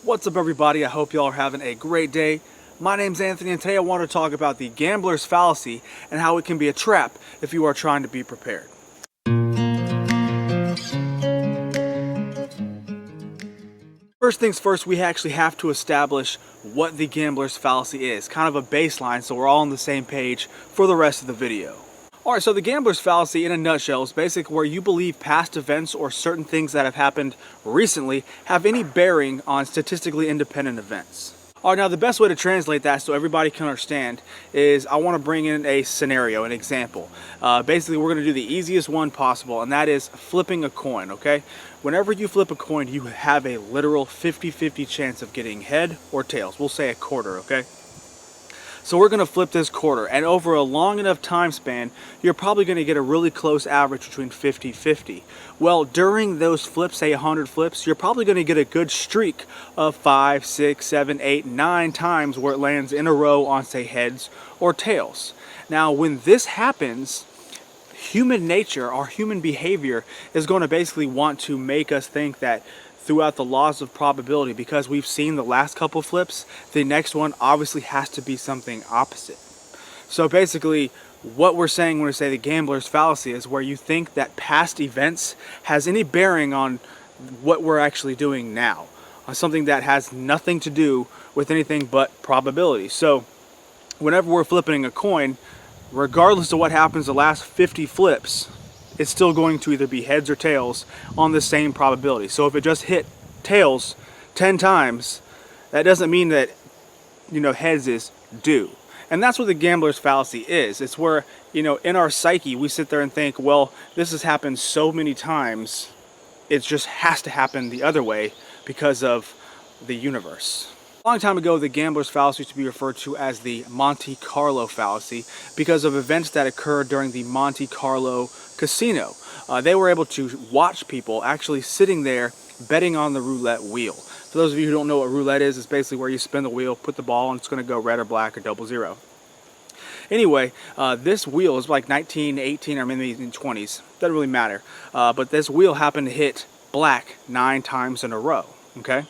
What's up, everybody? I hope y'all are having a great day. My name's Anthony, and today I want to talk about the Gambler's Fallacy and how it can be a trap if you are trying to be prepared. First things first, we actually have to establish what the Gambler's Fallacy is, kind of a baseline so we're all on the same page for the rest of the video. Alright, so the Gambler's Fallacy in a nutshell is basically where you believe past events or certain things that have happened recently have any bearing on statistically independent events. Alright, now the best way to translate that so everybody can understand is I want to bring in a scenario, an example. Basically, we're going to do the easiest one possible, and that is flipping a coin, okay? Whenever you flip a coin, you have a literal 50-50 chance of getting head or tails. We'll say a quarter, okay? So we're going to flip this quarter, and over a long enough time span, you're probably going to get a really close average between 50-50. Well, during those flips, say 100 flips, you're probably going to get a good streak of 5, 6, 7, 8, 9 times where it lands in a row on, say, heads or tails. Now, when this happens, human nature, our human behavior, is going to basically want to make us think that throughout the laws of probability, because we've seen the last couple flips, the next one obviously has to be something opposite. So basically, what we're saying when we say the Gambler's Fallacy is where you think that past events has any bearing on what we're actually doing now, on something that has nothing to do with anything but probability. So whenever we're flipping a coin, regardless of what happens the last 50 flips, it's still going to either be heads or tails on the same probability. So if it just hit tails 10 times, that doesn't mean that, heads is due. And that's what the Gambler's Fallacy is. It's where, in our psyche, we sit there and think, well, this has happened so many times, it just has to happen the other way because of the universe. A long time ago, the Gambler's Fallacy used to be referred to as the Monte Carlo Fallacy because of events that occurred during the Monte Carlo casino. They were able to watch people actually sitting there betting on the roulette wheel. For those of you who don't know what roulette is, it's basically where you spin the wheel, put the ball, and it's going to go red or black or double zero. Anyway, this wheel is like 1918 or maybe in 20s. Doesn't really matter. But this wheel happened to hit black 9 times in a row. Okay.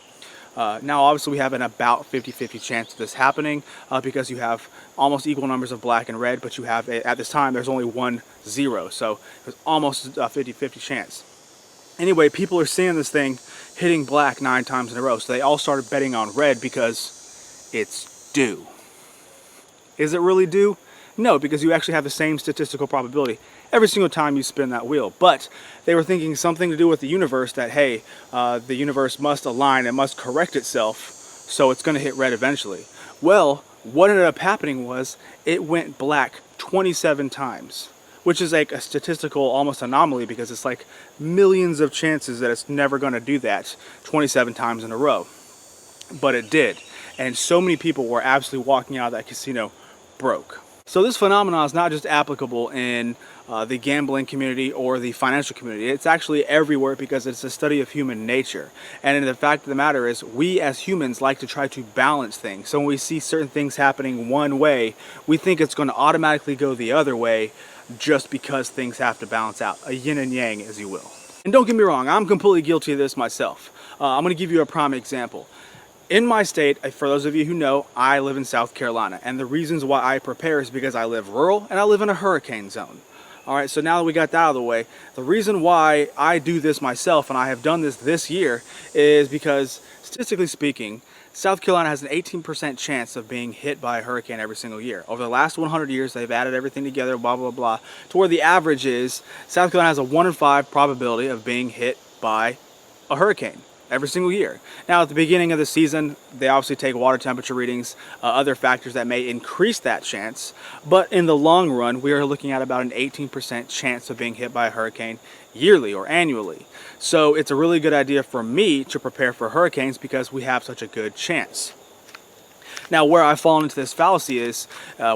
Now obviously we have an about 50-50 chance of this happening because you have almost equal numbers of black and red, but you have, at this time, there's only 1 0, so it's almost a 50-50 chance. Anyway, people are seeing this thing hitting black 9 times in a row, so they all started betting on red because it's due. Is it really due? No, because you actually have the same statistical probability every single time you spin that wheel. But they were thinking something to do with the universe, that, hey, the universe must align, it must correct itself, so it's going to hit red eventually. Well, what ended up happening was it went black 27 times, which is like a statistical almost anomaly because it's like millions of chances that it's never going to do that 27 times in a row. But it did. And so many people were absolutely walking out of that casino broke. So this phenomenon is not just applicable in the gambling community or the financial community. It's actually everywhere because it's a study of human nature. And the fact of the matter is, we as humans like to try to balance things. So when we see certain things happening one way, we think it's going to automatically go the other way just because things have to balance out. A yin and yang, as you will. And don't get me wrong, I'm completely guilty of this myself. I'm going to give you a prime example. In my state, for those of you who know, I live in South Carolina, and the reasons why I prepare is because I live rural and I live in a hurricane zone. Alright, so now that we got that out of the way, the reason why I do this myself, and I have done this year, is because, statistically speaking, South Carolina has an 18% chance of being hit by a hurricane every single year. Over the last 100 years, they've added everything together, blah, blah, blah, to where the average is, South Carolina has a 1 in 5 probability of being hit by a hurricane every single year. Now, at the beginning of the season, they obviously take water temperature readings, other factors that may increase that chance, but in the long run, we are looking at about an 18% chance of being hit by a hurricane yearly or annually. So it's a really good idea for me to prepare for hurricanes because we have such a good chance. Now, where I've fallen into this fallacy is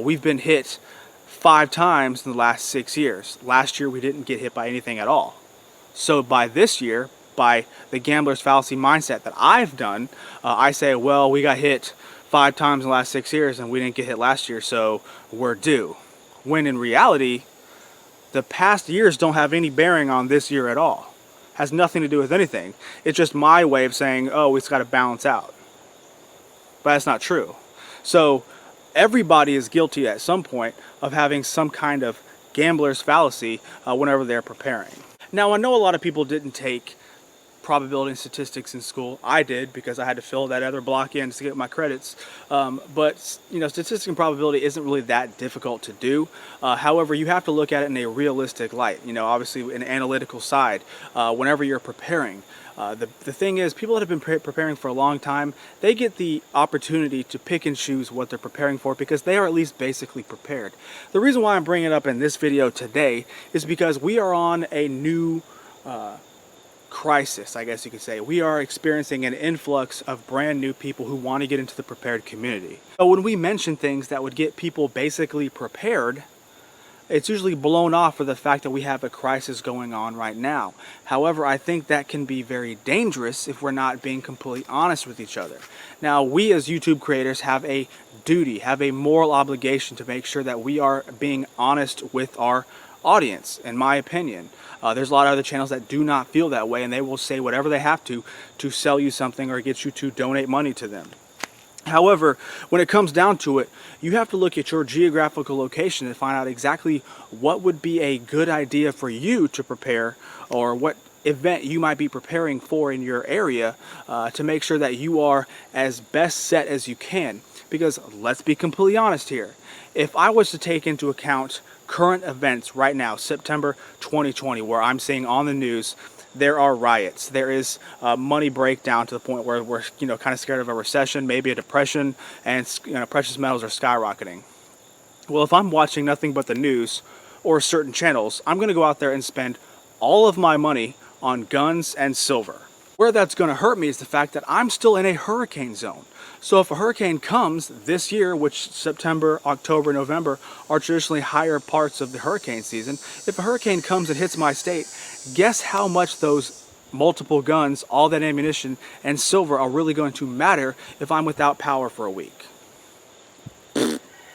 we've been hit 5 times in the last 6 years. Last year, we didn't get hit by anything at all. So by this year, by the Gambler's Fallacy mindset that I've done, I say, well, we got hit 5 times in the last 6 years and we didn't get hit last year, so we're due. When in reality, the past years don't have any bearing on this year at all. Has nothing to do with anything. It's just my way of saying, oh, it's got to balance out. but that's not true. So everybody is guilty at some point of having some kind of gambler's fallacy whenever they're preparing. Now, I know a lot of people didn't take probability and statistics in school. I did, because I had to fill that other block in to get my credits. But you know, statistics and probability isn't really that difficult to do. However, you have to look at it in a realistic light. You know, obviously an analytical side whenever you're preparing. The thing is, people that have been preparing for a long time, they get the opportunity to pick and choose what they're preparing for because they are at least basically prepared. The reason why I'm bringing it up in this video today is because we are on a new crisis, I guess you could say. We are experiencing an influx of brand new people who want to get into the prepared community. So when we mention things that would get people basically prepared, it's usually blown off for the fact that we have a crisis going on right now. However, I think that can be very dangerous if we're not being completely honest with each other. Now, we as YouTube creators have a duty, have a moral obligation to make sure that we are being honest with our audience, in my opinion. There's a lot of other channels that do not feel that way, and they will say whatever they have to sell you something or get you to donate money to them. However, when it comes down to it, you have to look at your geographical location and find out exactly what would be a good idea for you to prepare, or what event you might be preparing for in your area, to make sure that you are as best set as you can. Because let's be completely honest here. If I was to take into account current events right now, September 2020, where I'm seeing on the news there are riots, there is money breakdown to the point where we're kind of scared of a recession, maybe a depression, and precious metals are skyrocketing. Well, if I'm watching nothing but the news or certain channels, I'm going to go out there and spend all of my money on guns and silver. Where that's going to hurt me is the fact that I'm still in a hurricane zone. So if a hurricane comes this year, which September, October, November are traditionally higher parts of the hurricane season, if a hurricane comes and hits my state, guess how much those multiple guns, all that ammunition, and silver are really going to matter if I'm without power for a week?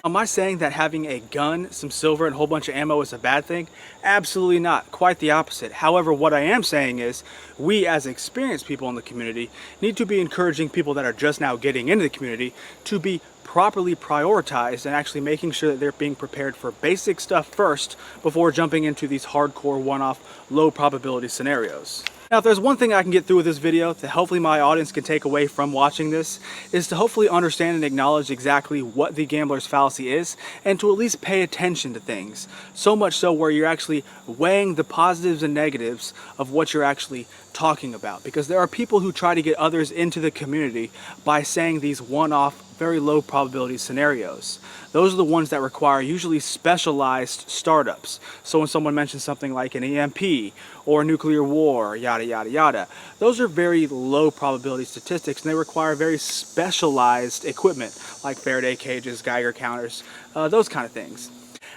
Am I saying that having a gun, some silver, and a whole bunch of ammo is a bad thing? Absolutely not. Quite the opposite. However, what I am saying is, we as experienced people in the community need to be encouraging people that are just now getting into the community to be properly prioritized and actually making sure that they're being prepared for basic stuff first before jumping into these hardcore one-off low probability scenarios. Now, if there's one thing I can get through with this video that hopefully my audience can take away from watching this, is to hopefully understand and acknowledge exactly what the gambler's fallacy is, and to at least pay attention to things. So much so where you're actually weighing the positives and negatives of what you're actually talking about. Because there are people who try to get others into the community by saying these one-off, very low probability scenarios. Those are the ones that require usually specialized startups. So when someone mentions something like an EMP or nuclear war, yada yada yada, those are very low probability statistics, and they require very specialized equipment like Faraday cages, Geiger counters, those kind of things.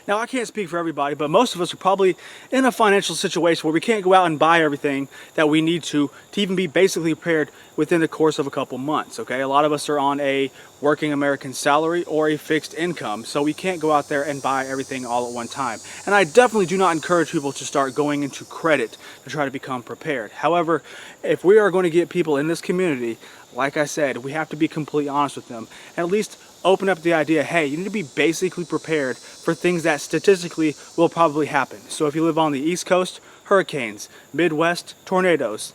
Now, I can't speak for everybody, but most of us are probably in a financial situation where we can't go out and buy everything that we need to even be basically prepared within the course of a couple months, okay? A lot of us are on a working American salary or a fixed income, so we can't go out there and buy everything all at one time. And I definitely do not encourage people to start going into credit to try to become prepared. However, if we are going to get people in this community, like I said, we have to be completely honest with them and at least open up the idea, hey, you need to be basically prepared for things that statistically will probably happen. So if you live on the East Coast, hurricanes, Midwest, tornadoes,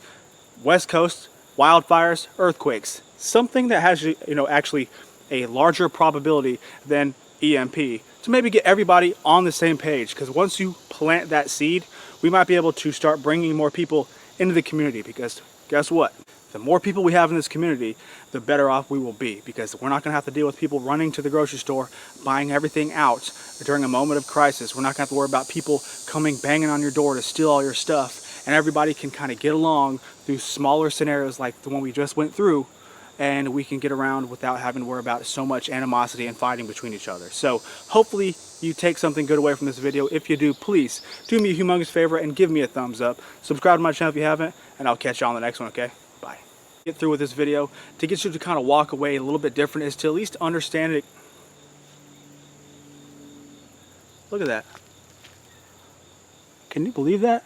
West Coast, wildfires, earthquakes, something that has actually a larger probability than EMP, to maybe get everybody on the same page. Because once you plant that seed, we might be able to start bringing more people into the community, because guess what? The more people we have in this community, the better off we will be, because we're not going to have to deal with people running to the grocery store, buying everything out during a moment of crisis. We're not going to have to worry about people coming banging on your door to steal all your stuff, and everybody can kind of get along through smaller scenarios like the one we just went through, and we can get around without having to worry about so much animosity and fighting between each other. So hopefully you take something good away from this video. If you do, please do me a humongous favor and give me a thumbs up. Subscribe to my channel if you haven't, and I'll catch you on the next one, okay? Bye. Get through with this video to get you to kind of walk away a little bit different is to at least understand it. Look at that. Can you believe that?